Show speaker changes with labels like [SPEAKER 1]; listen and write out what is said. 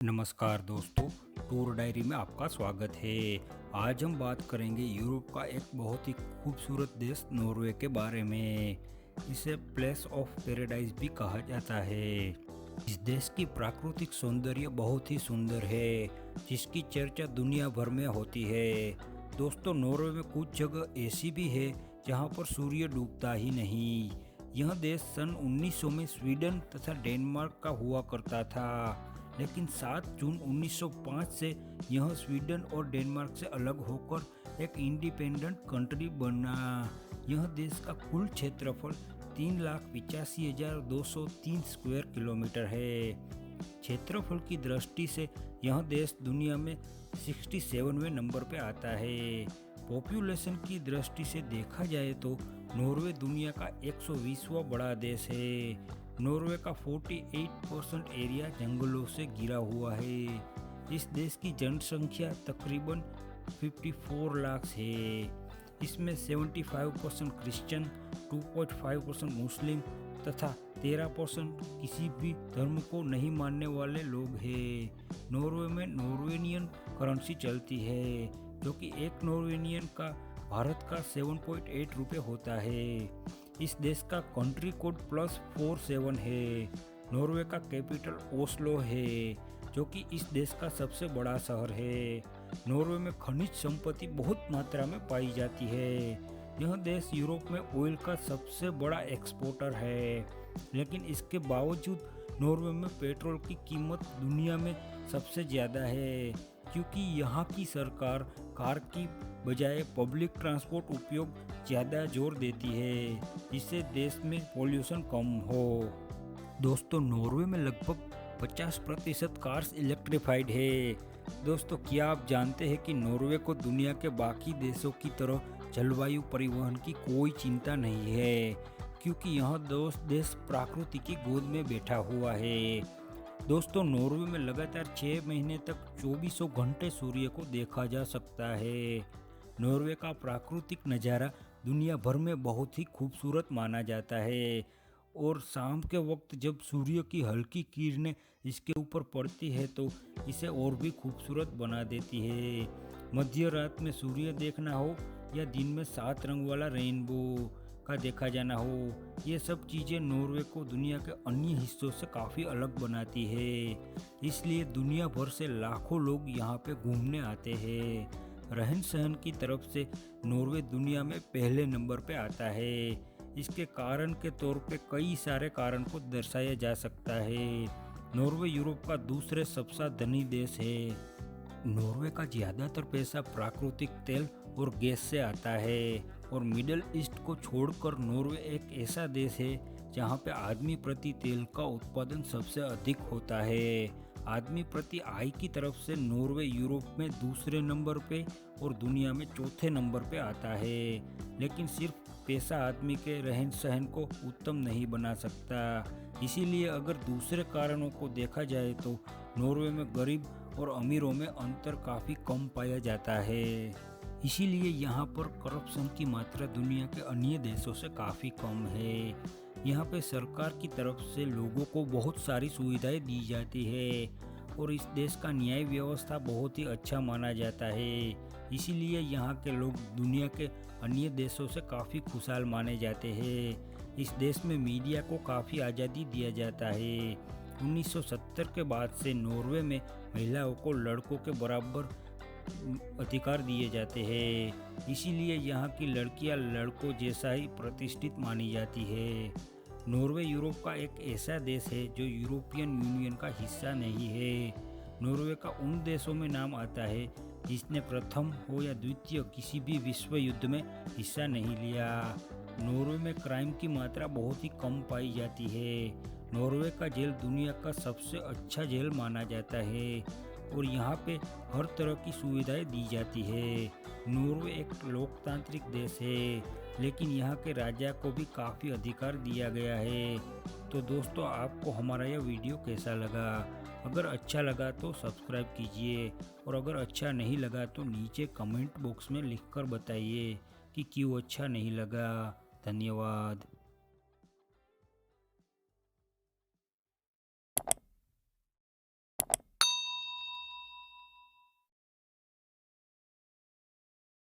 [SPEAKER 1] नमस्कार दोस्तों, tour diary में आपका स्वागत है। आज हम बात करेंगे यूरोप का एक बहुत ही खूबसूरत देश नॉर्वे के बारे में। इसे प्लेस ऑफ पैराडाइज भी कहा जाता है। इस देश की प्राकृतिक सौंदर्य बहुत ही सुंदर है, जिसकी चर्चा दुनिया भर में होती है। दोस्तों, नॉर्वे में कुछ जगह ऐसी भी है जहां पर सूर्य डूबता ही नहीं। यह देश सन 1900 में स्वीडन तथा डेनमार्क का हुआ करता था, लेकिन 7 जून 1905 से यह स्वीडन और डेनमार्क से अलग होकर एक इंडिपेंडेंट कंट्री बना। यह देश का कुल क्षेत्रफल 3,85,203 स्क्वायर किलोमीटर है। क्षेत्रफल की दृष्टि से यह देश दुनिया में 67वें नंबर पे आता है। पॉपुलेशन की दृष्टि से देखा जाए तो नॉर्वे दुनिया का 120वां बड़ा देश है। नॉर्वे का 48% एरिया जंगलों से घिरा हुआ है। इस देश की जनसंख्या तकरीबन 54 लाख है। इसमें 75% क्रिश्चियन, 2.5% मुस्लिम तथा 13% किसी भी धर्म को नहीं मानने वाले लोग हैं। नॉर्वे में नॉर्वेनियन करेंसी चलती है, जो कि एक नॉर्वेनियन का भारत का 7.8 रुपये होता है। इस देश का कंट्री कोड +47 है। नॉर्वे का कैपिटल ओस्लो है, जो कि इस देश का सबसे बड़ा शहर है। नॉर्वे में खनिज संपत्ति बहुत मात्रा में पाई जाती है। यह देश यूरोप में ऑयल का सबसे बड़ा एक्सपोर्टर है, लेकिन इसके बावजूद नॉर्वे में पेट्रोल की कीमत दुनिया में सबसे ज़्यादा है, क्योंकि यहाँ की सरकार कार की बजाय पब्लिक ट्रांसपोर्ट उपयोग ज़्यादा जोर देती है, जिससे देश में पोल्यूशन कम हो। दोस्तों, नॉर्वे में लगभग 50% कार्स इलेक्ट्रिफाइड है। दोस्तों, क्या आप जानते हैं कि नॉर्वे को दुनिया के बाकी देशों की तरह जलवायु परिवहन की कोई चिंता नहीं है, क्योंकि यह देश प्रकृति की गोद में बैठा हुआ है। दोस्तों, नॉर्वे में लगातार 6 महीने तक 24 घंटे सूर्य को देखा जा सकता है। नॉर्वे का प्राकृतिक नज़ारा दुनिया भर में बहुत ही खूबसूरत माना जाता है, और शाम के वक्त जब सूर्य की हल्की किरणें इसके ऊपर पड़ती है तो इसे और भी खूबसूरत बना देती है। मध्य रात में सूर्य देखना हो या दिन में 7 रंग वाला रेनबो का देखा जाना हो, ये सब चीज़ें नॉर्वे को दुनिया के अन्य हिस्सों से काफ़ी अलग बनाती है। इसलिए दुनिया भर से लाखों लोग यहाँ पे घूमने आते हैं। रहन सहन की तरफ से नॉर्वे दुनिया में पहले नंबर पे आता है। इसके कारण के तौर पे कई सारे कारण को दर्शाया जा सकता है। नॉर्वे यूरोप का दूसरे सबसे धनी देश है। नॉर्वे का ज़्यादातर पैसा प्राकृतिक तेल और गैस से आता है, और मिडिल ईस्ट को छोड़कर नॉर्वे एक ऐसा देश है जहां पे आदमी प्रति तेल का उत्पादन सबसे अधिक होता है। आदमी प्रति आय की तरफ से नॉर्वे यूरोप में दूसरे नंबर पे और दुनिया में चौथे नंबर पे आता है, लेकिन सिर्फ पैसा आदमी के रहन सहन को उत्तम नहीं बना सकता। इसीलिए अगर दूसरे कारणों को देखा जाए तो नॉर्वे में गरीब और अमीरों में अंतर काफ़ी कम पाया जाता है। इसीलिए यहाँ पर करप्शन की मात्रा दुनिया के अन्य देशों से काफ़ी कम है। यहाँ पे सरकार की तरफ से लोगों को बहुत सारी सुविधाएं दी जाती है, और इस देश का न्याय व्यवस्था बहुत ही अच्छा माना जाता है। इसीलिए यहाँ के लोग दुनिया के अन्य देशों से काफ़ी खुशहाल माने जाते हैं। इस देश में मीडिया को काफ़ी आज़ादी दिया जाता है। 1970 के बाद से नॉर्वे में महिलाओं को लड़कों के बराबर अधिकार दिए जाते हैं। इसीलिए यहाँ की लड़कियाँ लड़कों जैसा ही प्रतिष्ठित मानी जाती है। नॉर्वे यूरोप का एक ऐसा देश है जो यूरोपियन यूनियन का हिस्सा नहीं है। नॉर्वे का उन देशों में नाम आता है जिसने प्रथम हो या द्वितीय किसी भी विश्व युद्ध में हिस्सा नहीं लिया। नॉर्वे में क्राइम की मात्रा बहुत ही कम पाई जाती है। नॉर्वे का जेल दुनिया का सबसे अच्छा जेल माना जाता है, और यहाँ पे हर तरह की सुविधाएं दी जाती है। नॉर्वे एक लोकतांत्रिक देश है, लेकिन यहाँ के राजा को भी काफ़ी अधिकार दिया गया है। तो दोस्तों, आपको हमारा यह वीडियो कैसा लगा? अगर अच्छा लगा तो सब्सक्राइब कीजिए, और अगर अच्छा नहीं लगा तो नीचे कमेंट बॉक्स में लिखकर बताइए कि क्यों अच्छा नहीं लगा। धन्यवाद।